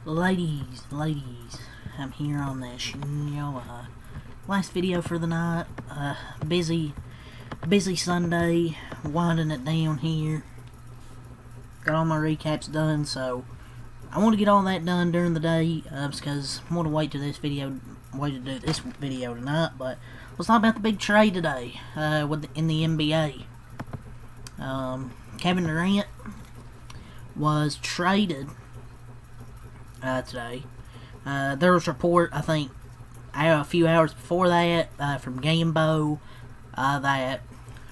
Ladies, I'm here on this, last video for the night. Busy Sunday, winding it down here. Got all my recaps done, so I want to get all that done during the day, because I want to wait to do this video tonight. But let's talk about the big trade today, in the NBA. Kevin Durant was traded today. There was a report, I think, a few hours before that, from Gambo, that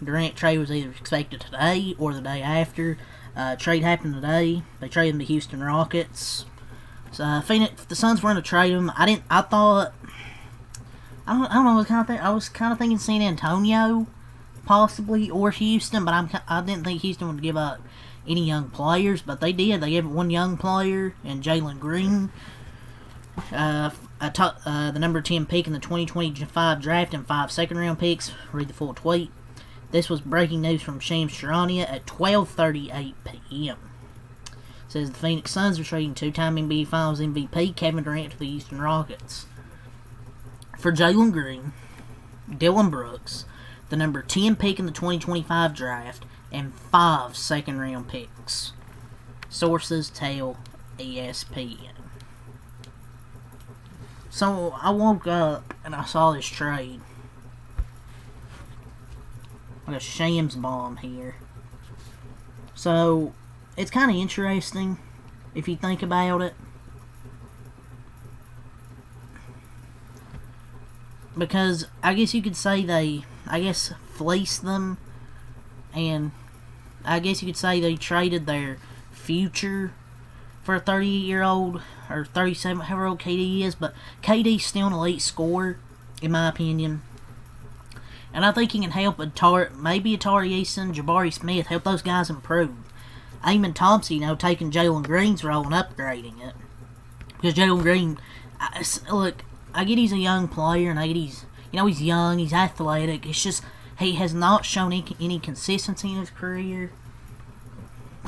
Durant trade was either expected today or the day after. Trade happened today. They traded him to Houston Rockets. So if the Suns were going to trade him, I don't know. I was kind of thinking San Antonio, possibly, or Houston, but I didn't think Houston would give up any young players, but they did. They gave one young player, and Jalen Green, the number 10 pick in the 2025 draft, and 5 second-round picks. Read the full tweet. This was breaking news from Shams Charania at 12:38 p.m. It says the Phoenix Suns are trading two-time NBA Finals MVP Kevin Durant to the Houston Rockets for Jalen Green, Dylan Brooks, the number 10 pick in the 2025 draft, and 5 second-round picks. Sources tell ESPN. So I woke up and I saw this trade. Like a Shams bomb here. So it's kind of interesting if you think about it, because I guess you could say they fleeced them, and I guess you could say they traded their future for a 38-year-old or 37, however old KD is. But KD's still an elite scorer, in my opinion. And I think he can help maybe Atari Eason, Jabari Smith, help those guys improve. Eamon Thompson, taking Jalen Green's role and upgrading it. Because Jalen Green, I get he's a young player, and I get he's young, he's athletic. It's just he has not shown any consistency in his career.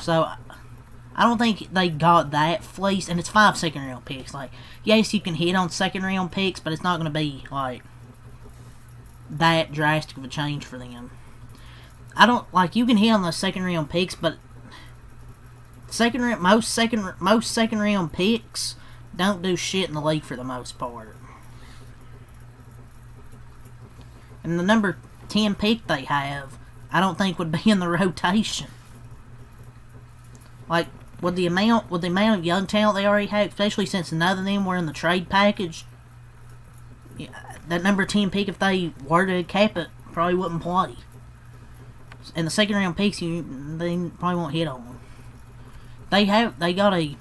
So I don't think they got that fleeced, and it's 5 second-round picks. Yes, you can hit on second-round picks, but it's not going to be, that drastic of a change for them. You can hit on the second-round picks, but most second-round picks don't do shit in the league for the most part. And the number 10 pick they have, I don't think would be in the rotation. With the amount of young talent they already have, especially since none of them were in the trade package, that number 10 pick, if they were to cap it, probably wouldn't play. And the second round picks, they probably won't hit on them. They got a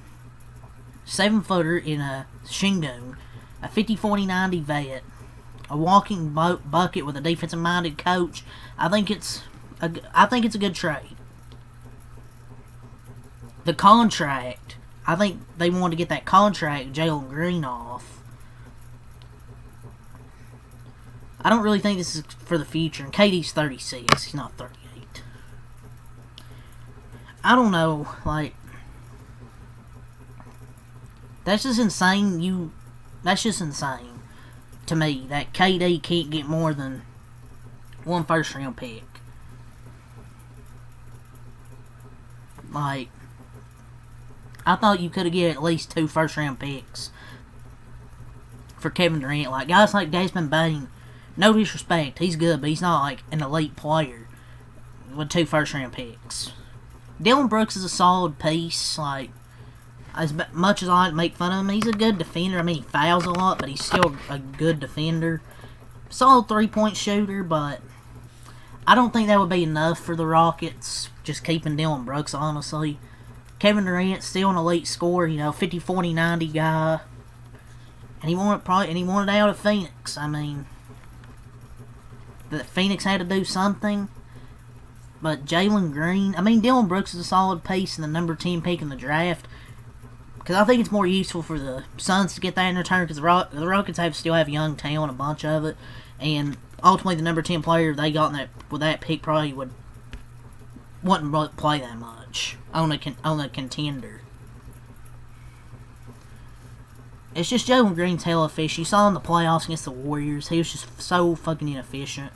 7-footer in a Shingun, a 50-40-90 vet, a walking bucket with a defensive-minded coach. I think it's a good trade. The contract, I think they wanted to get that contract, Jalen Green, off. I don't really think this is for the future. And KD's 36. He's not 38. I don't know. That's just insane. That's just insane to me that KD can't get more than 1 first-round pick. I thought you could have get at least 2 first-round picks for Kevin Durant. Guys like Desmond Bain, no disrespect, he's good, but he's not an elite player with 2 first-round picks. Dylan Brooks is a solid piece. As much as I like to make fun of him, he's a good defender. He fouls a lot, but he's still a good defender. Solid 3-point shooter, but I don't think that would be enough for the Rockets, just keeping Dylan Brooks, honestly. Kevin Durant's still an elite scorer, 50-40-90 guy. And he wanted out of Phoenix. The Phoenix had to do something. But Jalen Green, Dylan Brooks is a solid piece in the number 10 pick in the draft. Because I think it's more useful for the Suns to get that in return, because the Rockets still have young talent, a bunch of it. And ultimately, the number 10 player they got with that pick probably wouldn't play that much on a contender. It's just Jalen Green's hella efficient. You saw in the playoffs against the Warriors, he was just so fucking inefficient.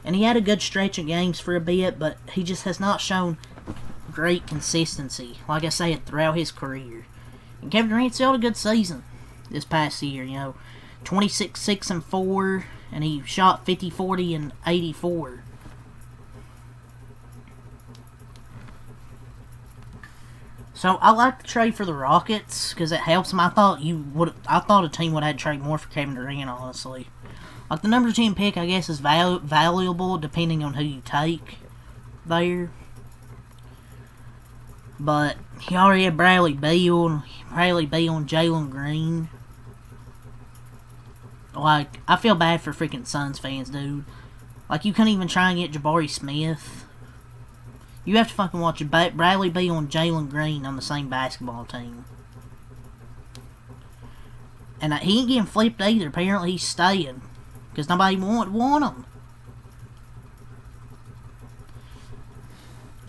And he had a good stretch of games for a bit, but he just has not shown great consistency, like I said, throughout his career. And Kevin Durant still had a good season this past year, 26, 6, and 4, and he shot 50, 40, and 84. So I like the trade for the Rockets because it helps them. I thought a team would have to trade more for Kevin Durant, honestly. Like the number 10 pick, I guess, is valuable depending on who you take there. But he already had Bradley Beal and Jalen Green. Like, I feel bad for freaking Suns fans, dude. Like, you couldn't even try and get Jabari Smith. You have to fucking watch Bradley Beal and Jalen Green on the same basketball team. And he ain't getting flipped either. Apparently he's staying. Because nobody want him.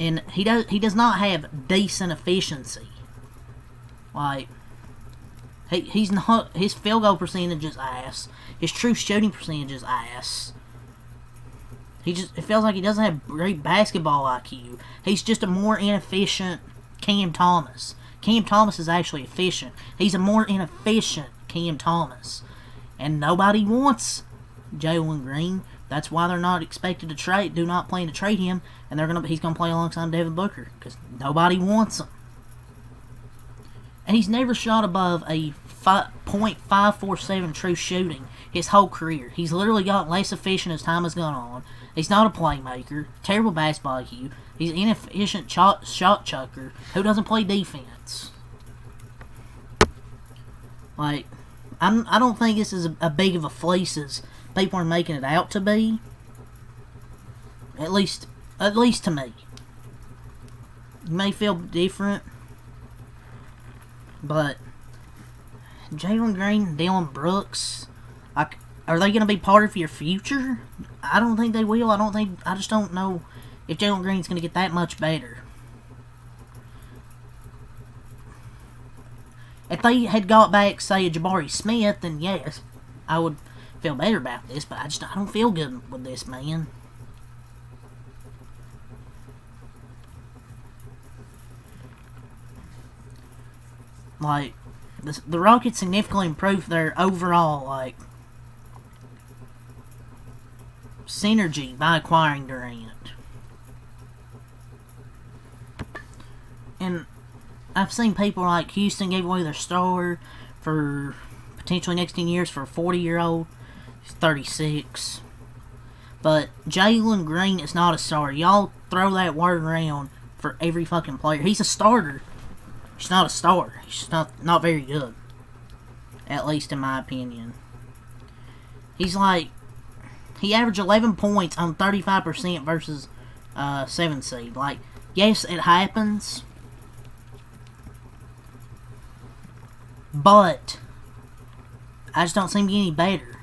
And he does not have decent efficiency. Like, he's not, his field goal percentage is ass. His true shooting percentage is ass. It feels like he doesn't have great basketball IQ. He's just a more inefficient Cam Thomas. Cam Thomas is actually efficient. He's a more inefficient Cam Thomas. And nobody wants Jalen Green. That's why they're not expected to do not plan to trade him, and he's gonna play alongside Devin Booker because nobody wants him. And he's never shot above a .547 true shooting his whole career. He's literally gotten less efficient as time has gone on. He's not a playmaker, terrible basketball IQ. He's an inefficient shot chucker who doesn't play defense. Like, I don't think this is a big of a fleece as people are making it out to be. At least to me. You may feel different, but Jalen Green, Dillon Brooks, like, are they going to be part of your future? I don't think they will. I just don't know if Jalen Green's going to get that much better. If they had got back, say, a Jabari Smith, then yes, I would feel better about this, but I don't feel good with this, man. Like, the Rockets significantly improved their overall, like, synergy by acquiring Durant. And I've seen people like Houston gave away their star for potentially next 10 years for a 40-year-old. He's 36. But Jalen Green is not a star. Y'all throw that word around for every fucking player. He's a starter. He's not a star. He's not very good. At least in my opinion. He's like, he averaged 11 points on 35% versus 7 seed. Like, yes, it happens. But I just don't see him getting any better.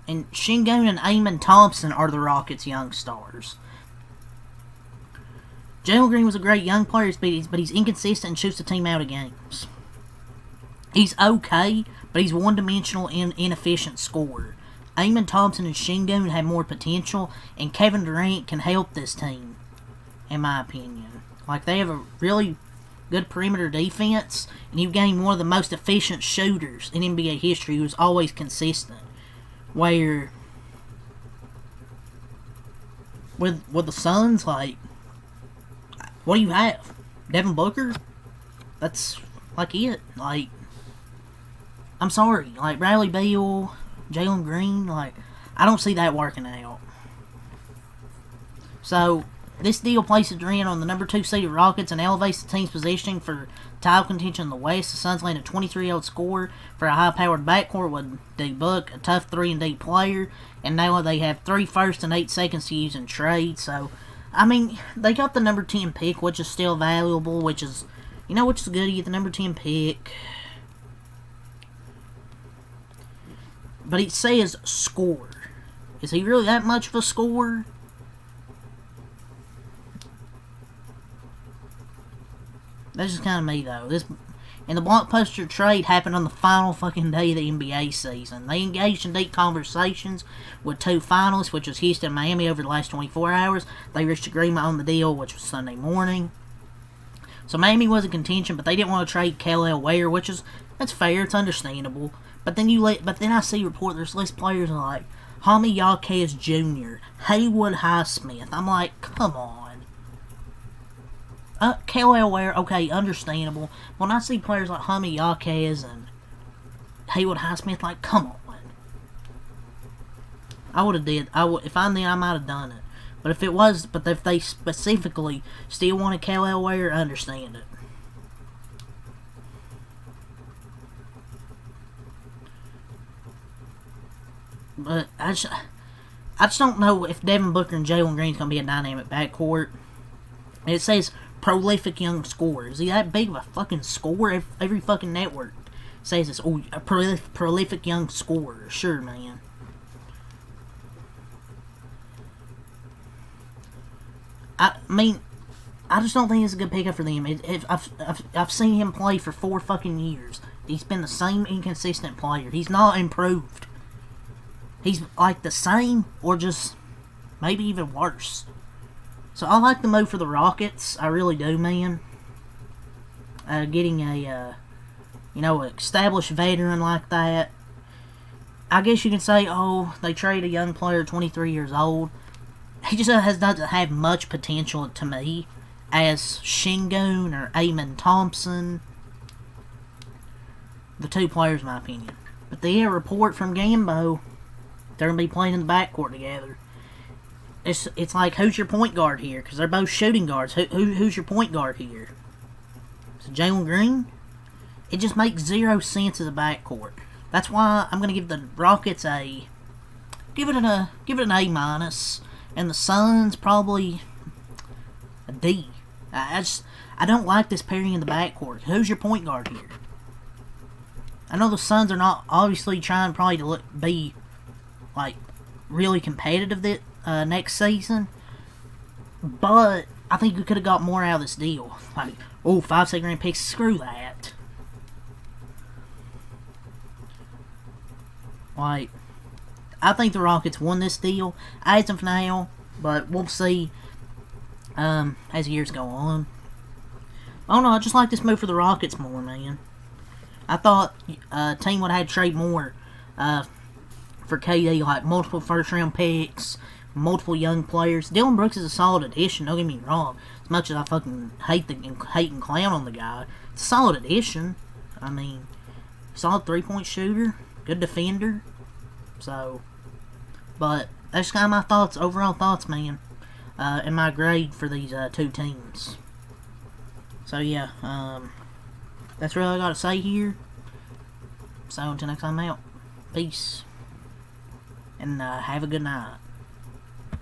And Şengün and Amen Thompson are the Rockets' young stars. Jalen Green was a great young player, but he's inconsistent and shoots the team out of games. He's okay, but he's one-dimensional and inefficient scorer. Amen Thompson and Şengün have more potential, and Kevin Durant can help this team, in my opinion. Like, they have a really good perimeter defense, and you've gained one of the most efficient shooters in NBA history who's always consistent. Where, with the Suns, like, what do you have? Devin Booker? That's, like, it. Like, I'm sorry. Like, Bradley Beal, Jalen Green, like, I don't see that working out. So, this deal places Durant on the number 2 seeded Rockets and elevates the team's positioning for title contention in the West. The Suns land a 23-year-old scorer for a high-powered backcourt with D-Book, a tough 3-and-D player, and now they have 3 firsts and 8 seconds to use in trade. So, I mean, they got the number 10 pick, which is still valuable, which is good. You get the number 10 pick. But it says scorer. Is he really that much of a scorer? That's just kind of me, though. And the blockbuster trade happened on the final fucking day of the NBA season. They engaged in deep conversations with two finalists, which was Houston and Miami, over the last 24 hours. They reached agreement on the deal, which was Sunday morning. So Miami was in contention, but they didn't want to trade Kelly Ware, which is, that's fair, it's understandable. But then I see reporters list players like Jaime Jaquez Jr., Haywood Highsmith. I'm like, come on. Kelly Ware, okay, understandable. When I see players like Jaime Jaquez and Haywood Highsmith, like, come on. I would have did. If I knew, I might have done it. But if they specifically still wanted Kelly Ware, I understand it. But I just don't know if Devin Booker and Jalen Green's gonna be a dynamic backcourt. And it says prolific young scorer. Is he that big of a fucking scorer? Every fucking network says it's a prolific young scorer. Sure, man. I mean, I just don't think it's a good pickup for them. I've seen him play for 4 fucking years. He's been the same inconsistent player. He's not improved. He's like the same, or just maybe even worse. So I like the move for the Rockets. I really do, man. Getting a, established veteran like that. I guess you can say, oh, they trade a young player, 23 years old. He just doesn't have much potential to me as Şengün or Amen Thompson. The two players, in my opinion. But the report from Gambo, they're going to be playing in the backcourt together. It's like, who's your point guard here? Because they're both shooting guards. Who's your point guard here? Is it Jalen Green? It just makes zero sense as a backcourt. That's why I'm going to give the Rockets give it an A minus. And the Suns, probably a D. I don't like this pairing in the backcourt. Who's your point guard here? I know the Suns are not obviously trying probably to be like really competitive next season, but I think we could have got more out of this deal. Like, 5 second-round picks, screw that. Like, I think the Rockets won this deal as of now, but we'll see as the years go on. I don't know, I just like this move for the Rockets more, man. I thought a team would have had to trade more for KD, like multiple first-round picks, multiple young players. Dylan Brooks is a solid addition, don't get me wrong. As much as I fucking hate and clown on the guy, it's a solid addition. I mean, solid 3-point shooter, good defender. So, but that's kind of my overall thoughts, man, and my grade for these two teams. So yeah, that's really all I got to say here. So until next time, I'm out. Peace, and have a good night.